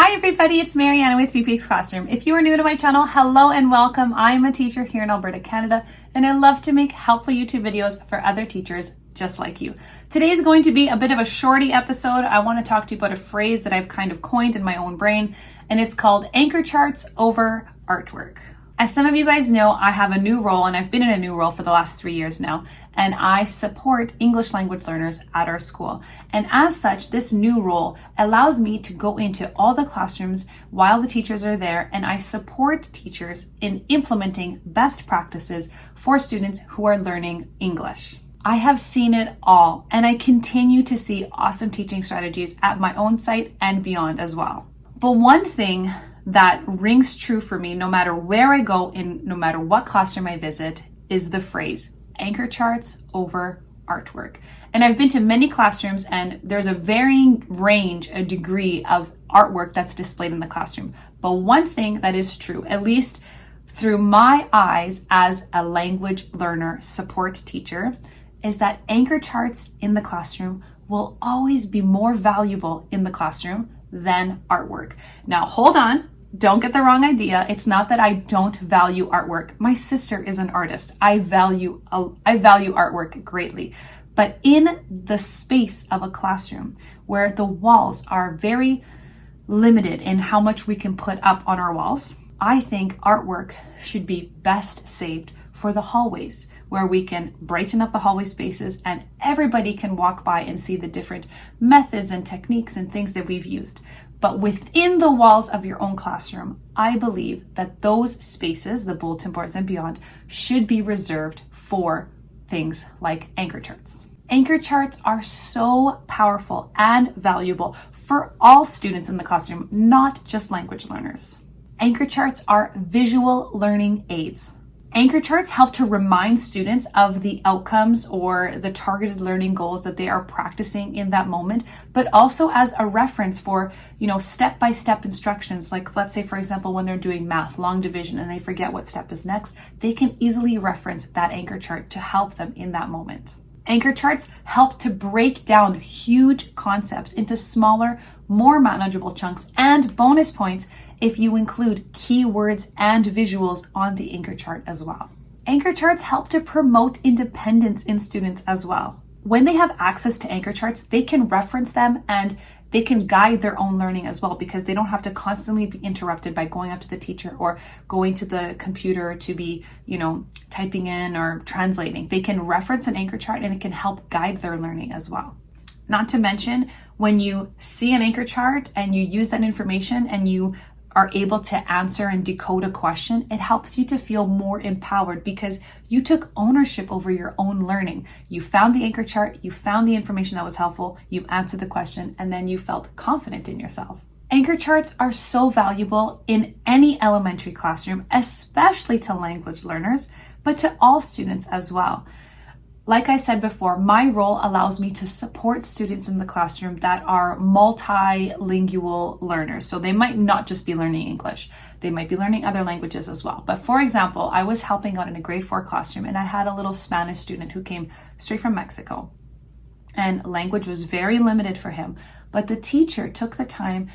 Hi everybody, it's Mariana with VPX Classroom. If you are new to my channel, hello and welcome. I'm a teacher here in Alberta, Canada, and I love to make helpful YouTube videos for other teachers just like you. Today is going to be a bit of a shorty episode. I want to talk to you about a phrase that I've kind of coined in my own brain, and it's called anchor charts over artwork. As some of you guys know, I have a new role, and I've been in a new role for the last 3 years now, and I support English language learners at our school. And as such, this new role allows me to go into all the classrooms while the teachers are there, and I support teachers in implementing best practices for students who are learning English. I have seen it all, and I continue to see awesome teaching strategies at my own site and beyond as well. But one thing that rings true for me no matter where I go in, no matter what classroom I visit, is the phrase anchor charts over artwork. And I've been to many classrooms, and there's a varying range, a degree of artwork that's displayed in the classroom. But one thing that is true, at least through my eyes as a language learner support teacher, is that anchor charts in the classroom will always be more valuable in the classroom than artwork. Now, hold on. Don't get the wrong idea. It's not that I don't value artwork. My sister is an artist. I value artwork greatly. But in the space of a classroom where the walls are very limited in how much we can put up on our walls, I think artwork should be best saved for the hallways, where we can brighten up the hallway spaces and everybody can walk by and see the different methods and techniques and things that we've used. But within the walls of your own classroom, I believe that those spaces, the bulletin boards and beyond, should be reserved for things like anchor charts. Anchor charts are so powerful and valuable for all students in the classroom, not just language learners. Anchor charts are visual learning aids. Anchor charts help to remind students of the outcomes or the targeted learning goals that they are practicing in that moment, but also as a reference for, step-by-step instructions. Like, let's say, for example, when they're doing math, long division, and they forget what step is next, they can easily reference that anchor chart to help them in that moment. Anchor charts help to break down huge concepts into smaller, more manageable chunks, and bonus points if you include keywords and visuals on the anchor chart as well. Anchor charts help to promote independence in students as well. When they have access to anchor charts, they can reference them and they can guide their own learning as well, because they don't have to constantly be interrupted by going up to the teacher or going to the computer to be, typing in or translating. They can reference an anchor chart and it can help guide their learning as well. Not to mention, when you see an anchor chart and you use that information and you are able to answer and decode a question, it helps you to feel more empowered because you took ownership over your own learning. You found the anchor chart, you found the information that was helpful, you answered the question, and then you felt confident in yourself. Anchor charts are so valuable in any elementary classroom, especially to language learners, but to all students as well. Like I said before, my role allows me to support students in the classroom that are multilingual learners. So they might not just be learning English. They might be learning other languages as well. But for example, I was helping out in a grade 4 classroom, and I had a little Spanish student who came straight from Mexico. And language was very limited for him. But the teacher took the time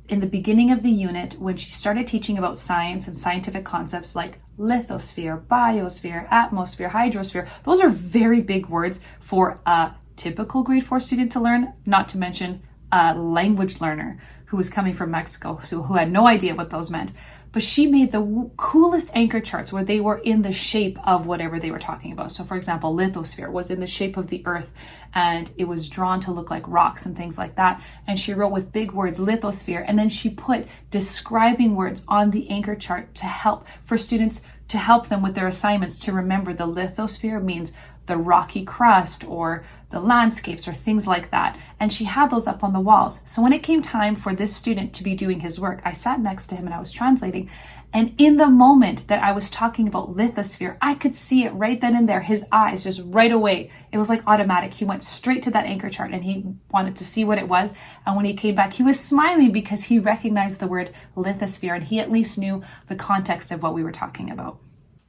in the beginning of the unit, when she started teaching about science and scientific concepts like lithosphere, biosphere, atmosphere, hydrosphere. Those are very big words for a typical grade 4 student to learn, not to mention a language learner who was coming from Mexico, so who had no idea what those meant. But she made the coolest anchor charts where they were in the shape of whatever they were talking about. So for example, lithosphere was in the shape of the earth and it was drawn to look like rocks and things like that. And she wrote with big words, lithosphere. And then she put describing words on the anchor chart to help for students, to help them with their assignments to remember the lithosphere means the rocky crust or the landscapes or things like that. And she had those up on the walls. So when it came time for this student to be doing his work, I sat next to him and I was translating. And in the moment that I was talking about lithosphere, I could see it right then and there, his eyes just right away. It was like automatic. He went straight to that anchor chart and he wanted to see what it was. And when he came back, he was smiling because he recognized the word lithosphere and he at least knew the context of what we were talking about.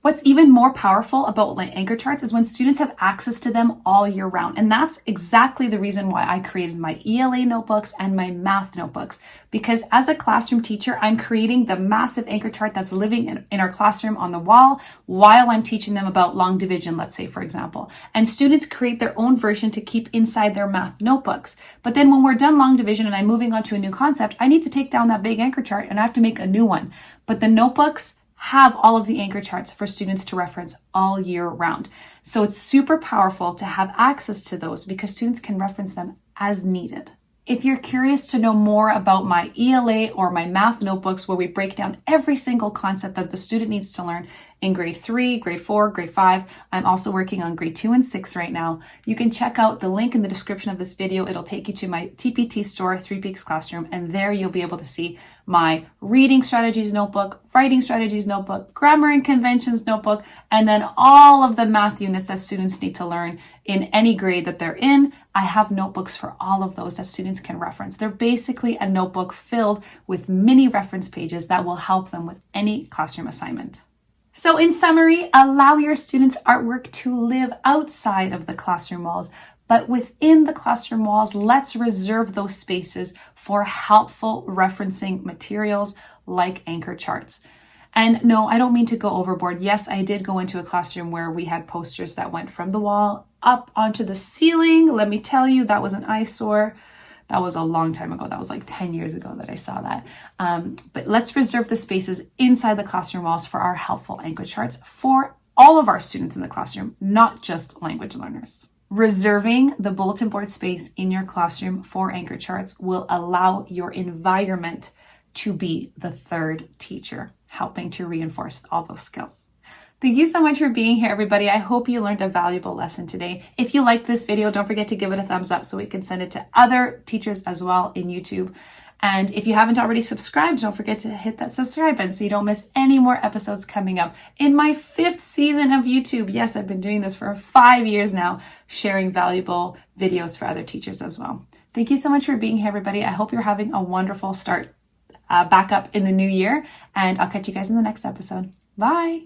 What's even more powerful about my anchor charts is when students have access to them all year round. And that's exactly the reason why I created my ELA notebooks and my math notebooks. Because as a classroom teacher, I'm creating the massive anchor chart that's living in our classroom on the wall while I'm teaching them about long division, let's say, for example. And students create their own version to keep inside their math notebooks. But then when we're done long division and I'm moving on to a new concept, I need to take down that big anchor chart and I have to make a new one. But the notebooks have all of the anchor charts for students to reference all year round. So it's super powerful to have access to those because students can reference them as needed. If you're curious to know more about my ELA or my math notebooks where we break down every single concept that the student needs to learn in grade 3, grade 4, grade 5, I'm also working on grade 2 and 6 right now. You can check out the link in the description of this video. It'll take you to my TPT store, 3 Peaks Classroom, and there you'll be able to see my reading strategies notebook, writing strategies notebook, grammar and conventions notebook, and then all of the math units that students need to learn in any grade that they're in. I have notebooks for all of those that students can reference. They're basically a notebook filled with mini reference pages that will help them with any classroom assignment. So in summary, allow your students' artwork to live outside of the classroom walls, but within the classroom walls, let's reserve those spaces for helpful referencing materials like anchor charts. And no, I don't mean to go overboard. Yes, I did go into a classroom where we had posters that went from the wall up onto the ceiling. Let me tell you, that was an eyesore. That was a long time ago. That was like 10 years ago that I saw that. But let's reserve the spaces inside the classroom walls for our helpful anchor charts for all of our students in the classroom, not just language learners. Reserving the bulletin board space in your classroom for anchor charts will allow your environment to be the third teacher, helping to reinforce all those skills. Thank you so much for being here, everybody. I hope you learned a valuable lesson today. If you liked this video, don't forget to give it a thumbs up so we can send it to other teachers as well in YouTube. And if you haven't already subscribed, don't forget to hit that subscribe button so you don't miss any more episodes coming up in my 5th season of YouTube. Yes, I've been doing this for 5 years now, sharing valuable videos for other teachers as well. Thank you so much for being here, everybody. I hope you're having a wonderful start back up in the new year, and I'll catch you guys in the next episode. Bye.